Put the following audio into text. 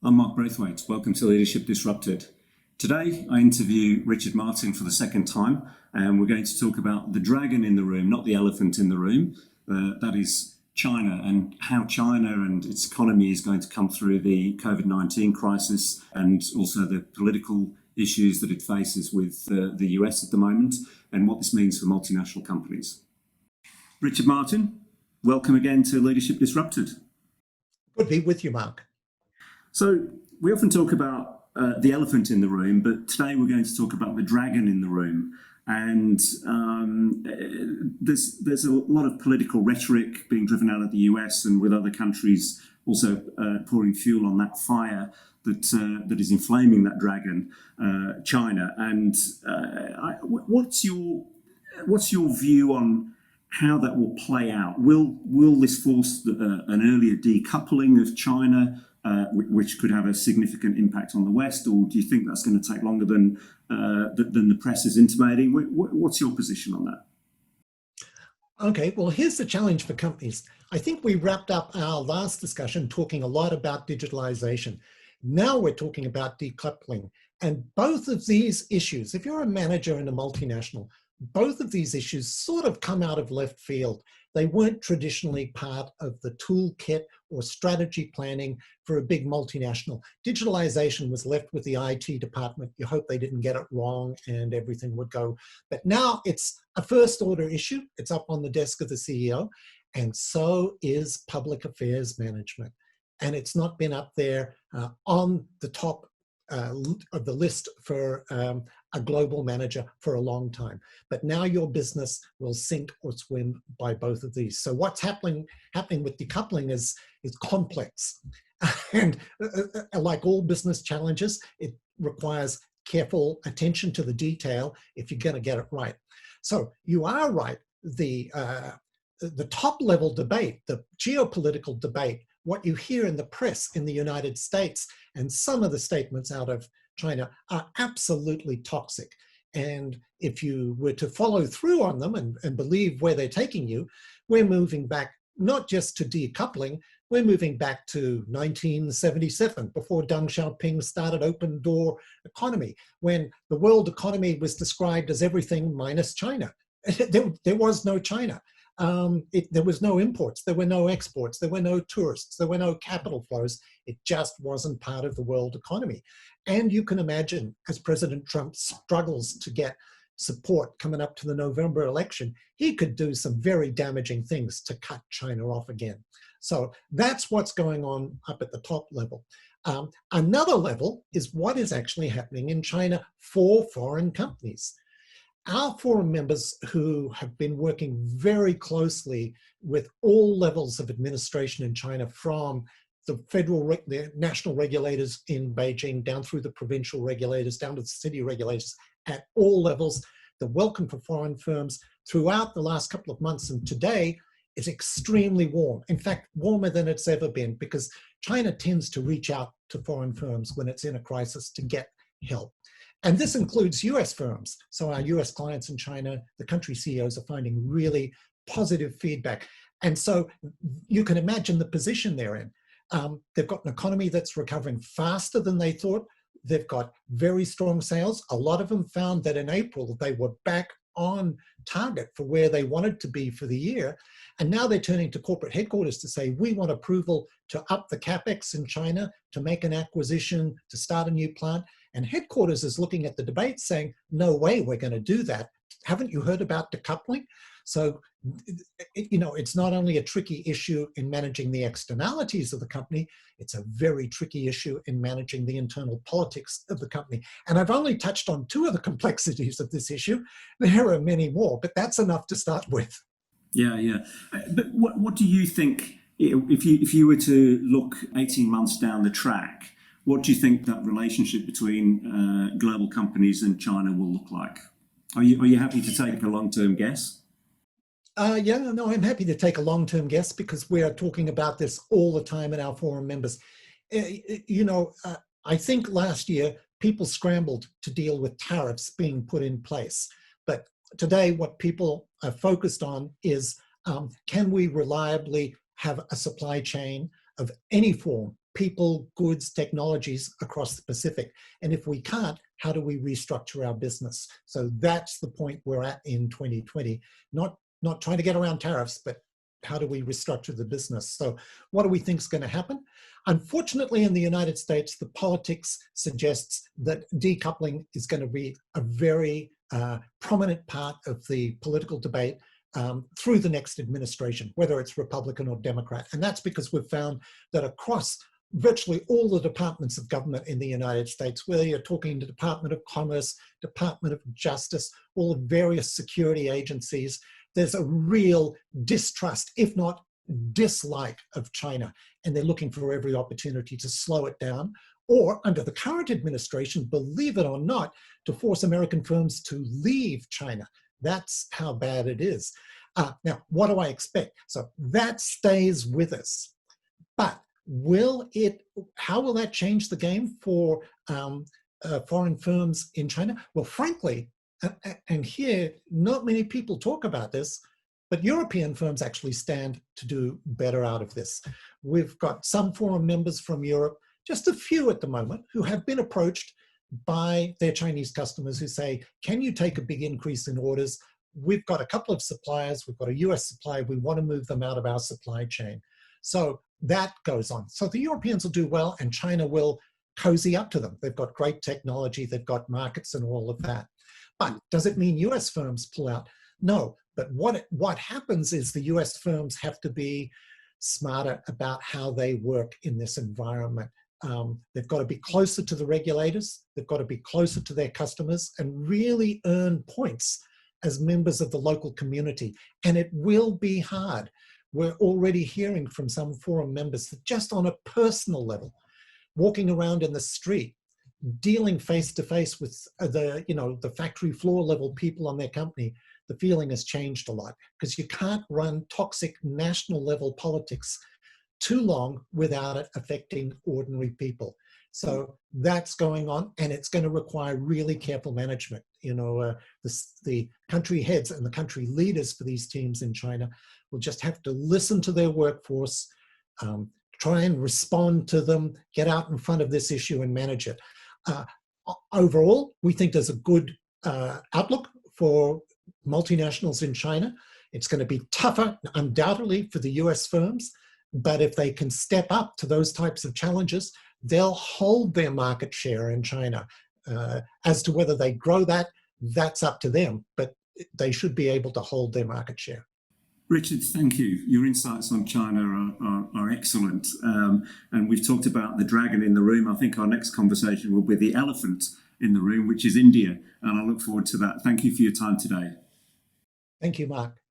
I'm Mark Braithwaite. Welcome to Leadership Disrupted. Today, I interview Richard Martin for the second time, and we're going to talk about the dragon in the room, not the elephant in the room. That is China, and how China and its economy is going to come through the COVID-19 crisis, and also the political issues that it faces with the US at the moment, and what this means for multinational companies. Richard Martin, welcome again to Leadership Disrupted. Good to be with you, Mark. So we often talk about the elephant in the room, but today we're going to talk about the dragon in the room. And there's a lot of political rhetoric being driven out of the US and with other countries also pouring fuel on that fire that is inflaming that dragon, China. And what's your view on how that will play out? Will this force an earlier decoupling of China, which could have a significant impact on the West, or do you think that's going to take longer than the press is intimating? What's your position on that? Okay, well, here's the challenge for companies. I think we wrapped up our last discussion talking a lot about digitalization. Now we're talking about decoupling. And both of these issues, if you're a manager in a multinational, both of these issues sort of come out of left field. They weren't traditionally part of the toolkit or strategy planning for a big multinational. Digitalization was left with the IT department. You hope they didn't get it wrong and everything would go. But now it's a first order issue. It's up on the desk of the CEO, and so is public affairs management. And it's not been up there on the top of the list for a global manager for a long time. But now your business will sink or swim by both of these. So what's happening with decoupling is complex. And like all business challenges, it requires careful attention to the detail if you're going to get it right. So you are right. The top level debate, the geopolitical debate, what you hear in the press in the United States and some of the statements out of China are absolutely toxic. And if you were to follow through on them and believe where they're taking you, we're moving back not just to decoupling, we're moving back to 1977, before Deng Xiaoping started open door economy, when the world economy was described as everything minus China. There was no China. There was no imports, there were no exports, there were no tourists, there were no capital flows. It just wasn't part of the world economy. And you can imagine, as President Trump struggles to get support coming up to the November election, he could do some very damaging things to cut China off again. So that's what's going on up at the top level. Another level is what is actually happening in China for foreign companies. Our forum members who have been working very closely with all levels of administration in China, from the national regulators in Beijing, down through the provincial regulators, down to the city regulators at all levels, the welcome for foreign firms throughout the last couple of months and today is extremely warm. In fact, warmer than it's ever been, because China tends to reach out to foreign firms when it's in a crisis to get help. And this includes US firms. So our US clients in China, the country CEOs are finding really positive feedback. And so you can imagine the position they're in. They've got an economy that's recovering faster than they thought. They've got very strong sales. A lot of them found that in April, they were back on target for where they wanted to be for the year. And now they're turning to corporate headquarters to say, we want approval to up the capex in China, to make an acquisition, to start a new plant. And headquarters is looking at the debate saying, no way we're going to do that. Haven't you heard about decoupling? So, it's not only a tricky issue in managing the externalities of the company, it's a very tricky issue in managing the internal politics of the company. And I've only touched on two of the complexities of this issue. There are many more, but that's enough to start with. Yeah. But what do you think, if you were to look 18 months down the track, what do you think that relationship between global companies and China will look like? Are you happy to take a long-term guess? I'm happy to take a long-term guess, because we are talking about this all the time in our forum members. I think last year people scrambled to deal with tariffs being put in place. But today what people are focused on is, can we reliably have a supply chain of any form people, goods, technologies across the Pacific? And if we can't, how do we restructure our business? So that's the point we're at in 2020. Not trying to get around tariffs, but how do we restructure the business? So what do we think is going to happen? Unfortunately, in the United States, the politics suggests that decoupling is going to be a very prominent part of the political debate through the next administration, whether it's Republican or Democrat. And that's because we've found that across virtually all the departments of government in the United States, whether you're talking to Department of Commerce, Department of Justice, all the various security agencies, there's a real distrust, if not dislike, of China. And they're looking for every opportunity to slow it down, or under the current administration, believe it or not, to force American firms to leave China. That's how bad it is. Now, what do I expect? So that stays with us. But how will that change the game for foreign firms in China? Well, frankly, and here, not many people talk about this, but European firms actually stand to do better out of this. We've got some forum members from Europe, just a few at the moment, who have been approached by their Chinese customers who say, can you take a big increase in orders? We've got a couple of suppliers, we've got a US supplier, we want to move them out of our supply chain. So that goes on. So the Europeans will do well and China will cozy up to them. They've got great technology, they've got markets and all of that. But does it mean US firms pull out? No, but what happens is the US firms have to be smarter about how they work in this environment. They've got to be closer to the regulators, they've got to be closer to their customers and really earn points as members of the local community. And it will be hard. We're already hearing from some forum members that just on a personal level, walking around in the street, dealing face to face with the factory floor level people on their company, the feeling has changed a lot because you can't run toxic national level politics too long without it affecting ordinary people. So that's going on, and it's going to require really careful management. The country heads and the country leaders for these teams in China will just have to listen to their workforce, try and respond to them, get out in front of this issue and manage it. Overall, we think there's a good outlook for multinationals in China. It's going to be tougher, undoubtedly, for the US firms, but if they can step up to those types of challenges, they'll hold their market share in China. As to whether they grow that, that's up to them, but they should be able to hold their market share. Richard, thank you. Your insights on China are excellent. And we've talked about the dragon in the room. I think our next conversation will be the elephant in the room, which is India. And I look forward to that. Thank you for your time today. Thank you, Mark.